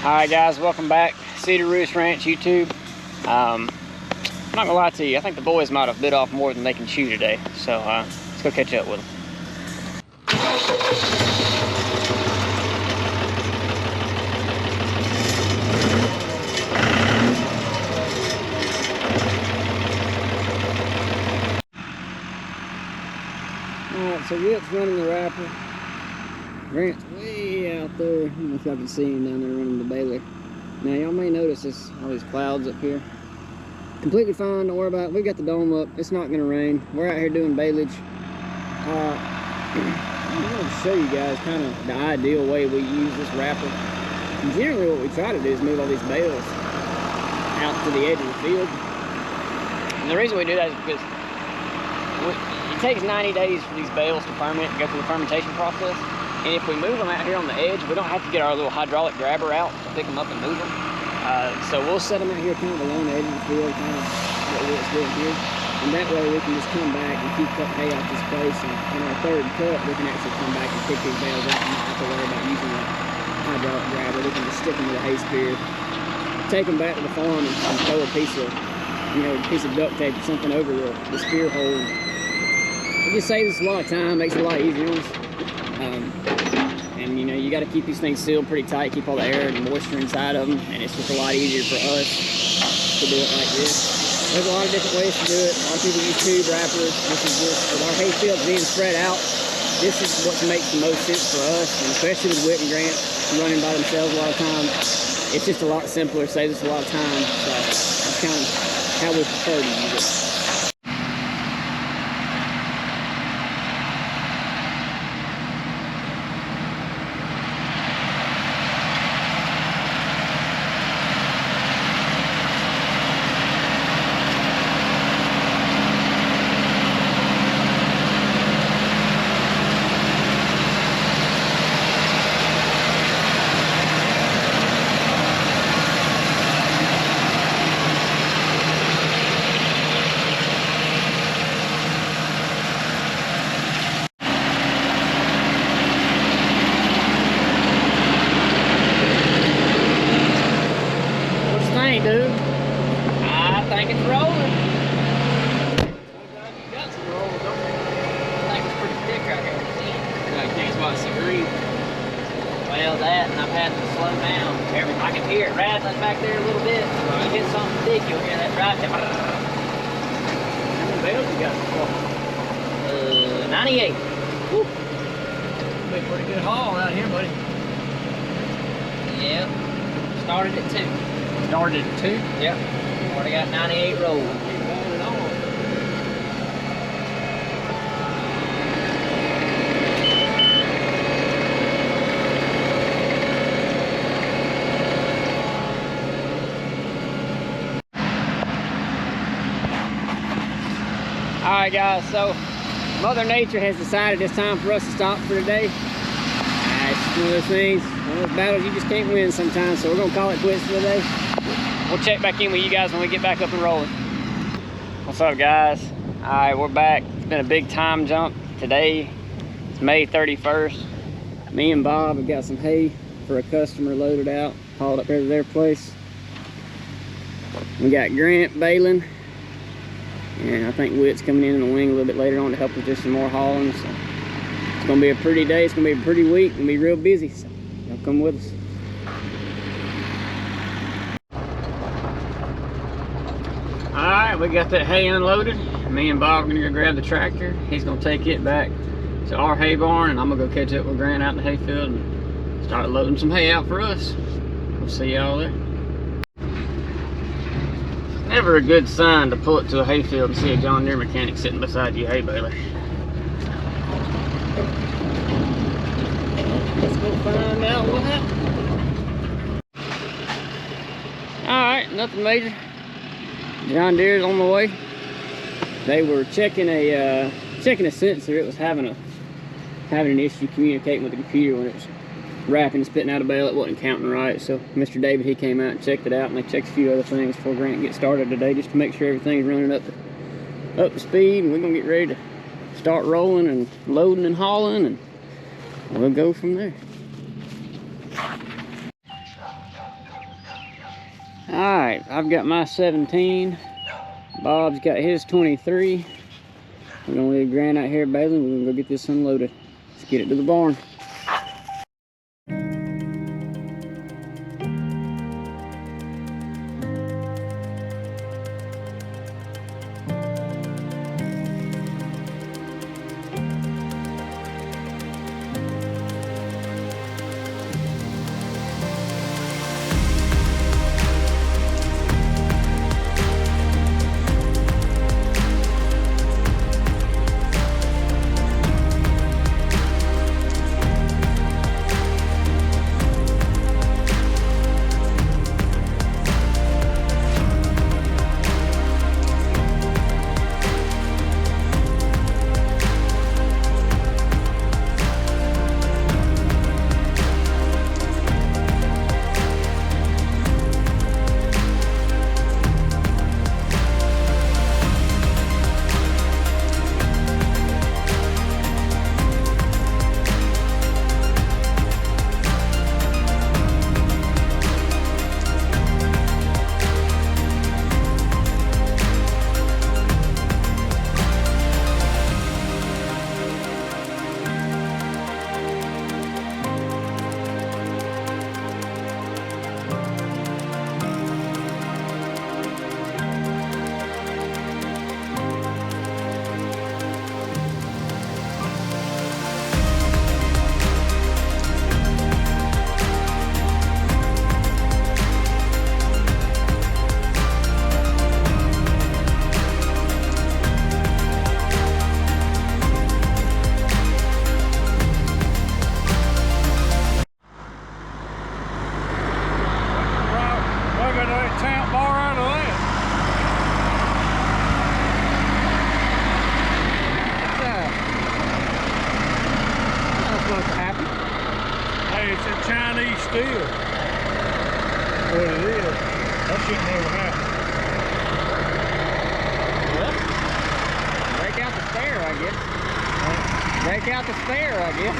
Alright guys, welcome back. Cedar Roost Ranch YouTube. I'm not gonna lie to you, I think the boys might have bit off more than they can chew today. So let's go catch up with them. Alright, so Whit's running the wrapper. Grant's way out there. I don't know if y'all can see him down there running the baler. Now y'all may notice all these clouds up here. Completely fine, don't worry about it. We got the dome up. It's not gonna rain. We're out here doing baileage. I'm going to show you guys kind of the ideal way we use this wrapper. And generally what we try to do is move all these bales out to the edge of the field. And the reason we do that is because it takes 90 days for these bales to ferment and go through the fermentation process. And if we move them out here on the edge, we don't have to get our little hydraulic grabber out to pick them up and move them. So we'll set them out here kind of along the edge of the field, kind of what it's doing here. And that way we can just come back and keep cutting hay out this place. And in our third cut, we can actually come back and pick these bales out and not have to worry about using a hydraulic grabber. We can just stick them with a hay spear, take them back to the farm and throw a piece of duct tape or something over the spear hole. It just saves us a lot of time, makes it a lot easier on us. And you know, you got to keep these things sealed pretty tight, keep all the air and moisture inside of them, and it's just a lot easier for us to do it like this. There's a lot of different ways to do it. A lot of people use tube wrappers. This is just, with our hay fields being spread out, this is what makes the most sense for us, and especially with Whit and Grant running by themselves a lot of times. It's just a lot simpler, saves us a lot of time. So that's kind of how we prefer to use it. Dude, I think it's rolling. You got some roll, don't you? I think it's pretty thick right here. You can't spot some green. Well, that, and I've had to slow down. I can hear it rattling back there a little bit. When you hit something thick, you'll hear that right there. How many bales you got so far? 98. Woo. Be a pretty good haul out here, buddy. Yep. Started at 2. Started at 2? Yep. Already got 98 rolls. Keep going it on. Alright guys, so Mother Nature has decided it's time for us to stop for today. It's just one of those things, one of those battles you just can't win sometimes, so we're going to call it quits for the day. We'll check back in with you guys when we get back up and rolling. What's up guys? Alright, we're back. It's been a big time jump today. It's May 31st. Me and Bob have got some hay for a customer loaded out, hauled up here to their place. We got Grant baling, and I think Whit's coming in the wing a little bit later on to help with just some more hauling. So it's gonna be a pretty day, it's gonna be a pretty week, it's gonna be real busy, so y'all come with us. Alright, we got that hay unloaded. Me and Bob are gonna go grab the tractor. He's gonna take it back to our hay barn, and I'm gonna go catch up with Grant out in the hayfield and start loading some hay out for us. We'll see y'all there. It's never a good sign to pull it to a hayfield and see a John Deere mechanic sitting beside your hay baler. Let's go find out what happened. Alright, nothing major. John Deere's on the way. They were checking a sensor. It was having an issue communicating with the computer when it was wrapping and spitting out a bale. It wasn't counting right. So Mr. David, he came out and checked it out, and they checked a few other things before Grant gets started today, just to make sure everything's running up to speed, and we're gonna get ready to start rolling and loading and hauling, and we'll go from there. All right, I've got my 17. Bob's got his 23. We're gonna leave Grant out here baling. We're gonna go get this unloaded. Let's get it to the barn. Chinese steel. What it is. That shit never happen. Well, break out the spare, I guess. Break out the spare, I guess.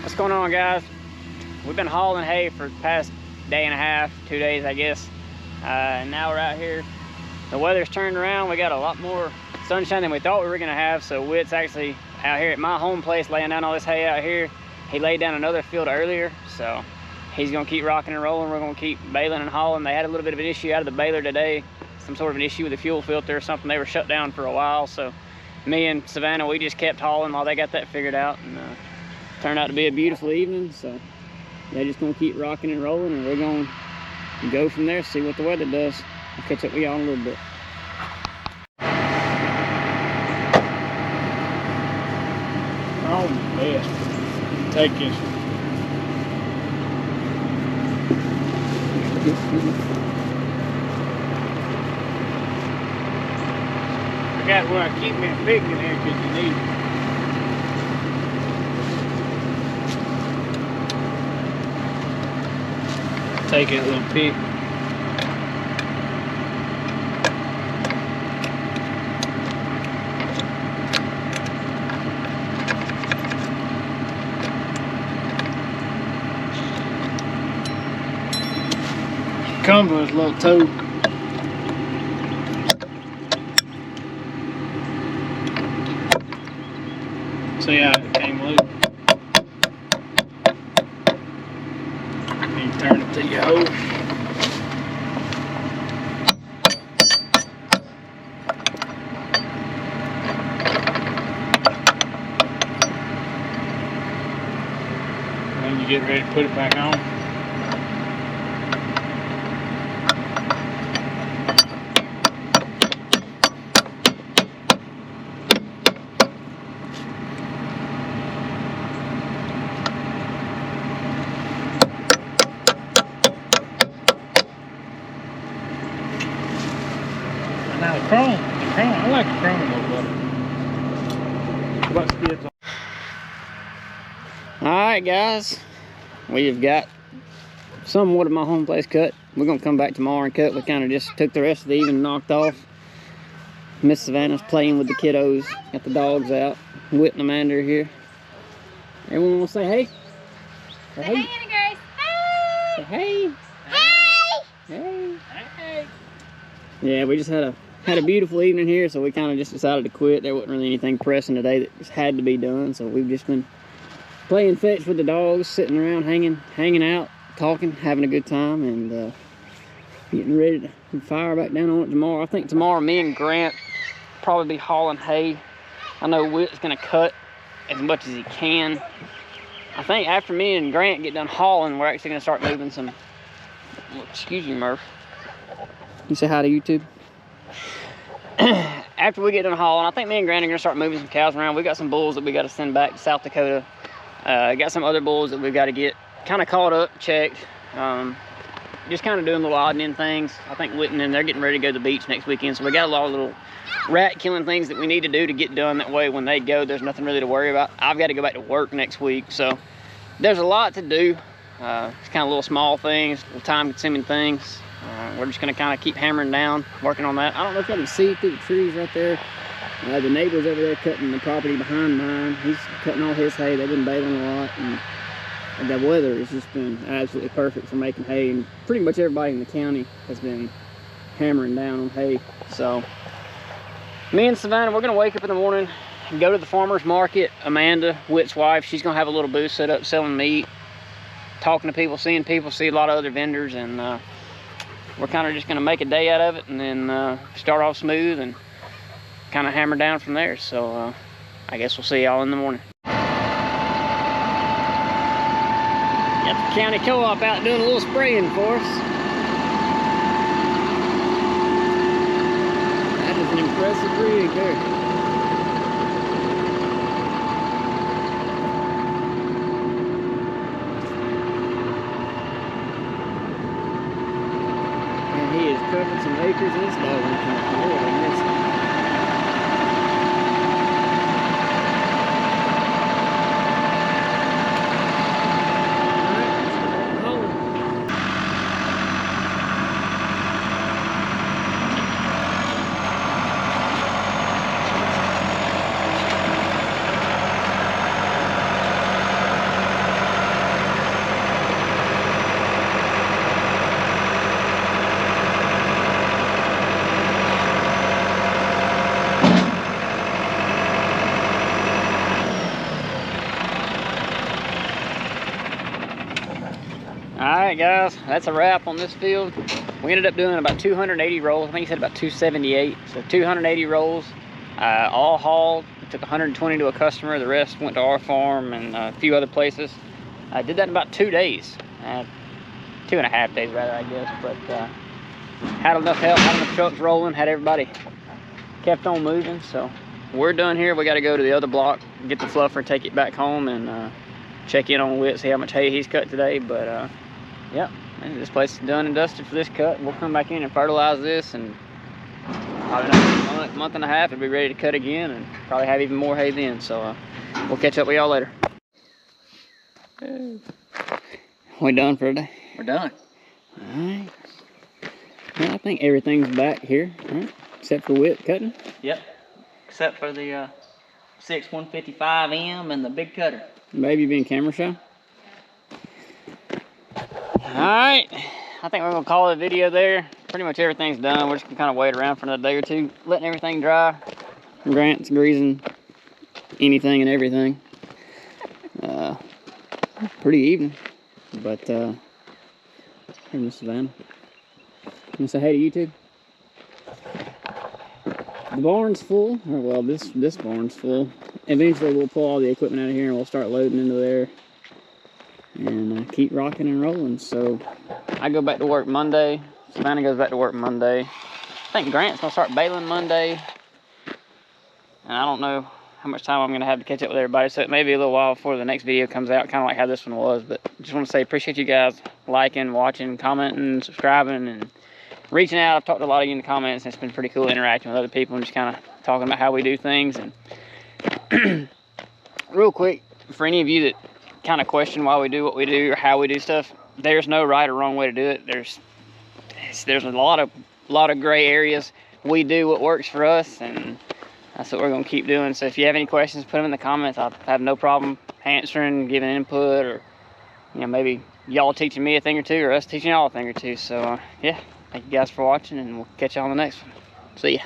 What's going on, guys? We've been hauling hay for the past day and a half, 2 days, I guess. And now we're out here. The weather's turned around. We got a lot more sunshine than we thought we were gonna have. So Whit's actually out here at my home place laying down all this hay out here. He laid down another field earlier, so he's gonna keep rocking and rolling. We're gonna keep baling and hauling. They had a little bit of an issue out of the baler today, some sort of an issue with the fuel filter or something. They were shut down for a while, so me and Savannah, we just kept hauling while they got that figured out, and turned out to be a beautiful evening. So they're just gonna keep rocking and rolling, and we're gonna go from there, see what the weather does. I'll catch up with y'all in a little bit. Oh, best. Take this. I got where I keep me big in here because you need it. Take that little pick. Comes with a little toe. See how it came loose. And you turn it to your hole. And then you get ready to put it back on. Now the chrome, I like the chrome a little better. What skids on? Alright guys, we've got somewhat of my home place cut. We're gonna come back tomorrow and cut. We kind of just took the rest of the evening knocked off. Miss Savannah's playing with the kiddos, got the dogs out. Whit and Amanda are here. Everyone wanna say hey? Say hey, Anna Grace. Hey! Say hey! Hey! Hey! Hey. Yeah, we just had a beautiful evening here, so we kind of just decided to quit. There wasn't really anything pressing today that just had to be done, so we've just been playing fetch with the dogs, sitting around, hanging out, talking, having a good time, and getting ready to fire back down on it tomorrow. I think tomorrow me and Grant probably be hauling hay. I know Whit's gonna cut as much as he can. I think after me and Grant get done hauling, we're actually gonna start moving some. Excuse you, Murph. You say hi to YouTube? After we get done hauling, I think me and Grant are gonna start moving some cows around. We got some bulls that we got to send back to South Dakota. Got some other bulls that we've got to get kind of caught up, checked. Just kind of doing little odd and end things. I think Whitten and they're getting ready to go to the beach next weekend, so we got a lot of little rat killing things that we need to do to get done. That way when they go, there's nothing really to worry about. I've got to go back to work next week, so there's a lot to do. It's kind of little small things, little time-consuming things. We're just gonna kind of keep hammering down, working on that. I don't know if you can see through the trees right there. The neighbor's over there cutting the property behind mine. He's cutting all his hay. They've been baling a lot, and the weather has just been absolutely perfect for making hay. And pretty much everybody in the county has been hammering down on hay. So me and Savannah, we're gonna wake up in the morning and go to the farmer's market. Amanda, Whit's wife, she's gonna have a little booth set up selling meat, talking to people, see a lot of other vendors, and we're kind of just going to make a day out of it, and then start off smooth and kind of hammer down from there. So I guess we'll see y'all in the morning. Got the county co-op out doing a little spraying for us. That is an impressive rig there. He is covering some acres in his dog. Alright guys, that's a wrap on this field. We ended up doing about 280 rolls. I think he said about 278. So 280 rolls. all hauled. Took 120 to a customer. The rest went to our farm and a few other places. I did that in about 2 days. 2.5 days rather, I guess. But had enough help, had enough trucks rolling, had everybody kept on moving. So we're done here. We got to go to the other block, get the fluffer, take it back home, and check in on Whit, see how much hay he's cut today. But yeah, this place is done and dusted for this cut. We'll come back in and fertilize this, and probably another month and a half, it'll be ready to cut again, and probably have even more hay then. So we'll catch up with y'all later. We done for today? We're done. All right. Well, I think everything's back here, right? Except for Whit cutting. Yep. Except for the 155M and the big cutter. Baby being camera shy. Alright, I think we're gonna call it a video there. Pretty much everything's done. We're just gonna kind of wait around for another day or two, letting everything dry. Grant's greasing anything and everything. Pretty even. But hey, Miss Savannah, you wanna say hey to YouTube? The barn's full, or well, this barn's full. Eventually we'll pull all the equipment out of here and we'll start loading into there and keep rocking and rolling. So I go back to work Monday. Savannah goes back to work Monday. I think Grant's gonna start baling Monday. And I don't know how much time I'm gonna have to catch up with everybody, so it may be a little while before the next video comes out, kind of like how this one was. But just want to say appreciate you guys liking, watching, commenting, subscribing, and reaching out. I've talked to a lot of you in the comments, and it's been pretty cool interacting with other people and just kind of talking about how we do things. And real quick, for any of you that kind of question why we do what we do or how we do stuff, there's no right or wrong way to do it. There's a lot of gray areas. We do what works for us, and that's what we're gonna keep doing. So if you have any questions, put them in the comments. I'll have no problem answering, giving input, or maybe y'all teaching me a thing or two, or us teaching y'all a thing or two. So yeah, thank you guys for watching, and we'll catch y'all on the next one. See ya.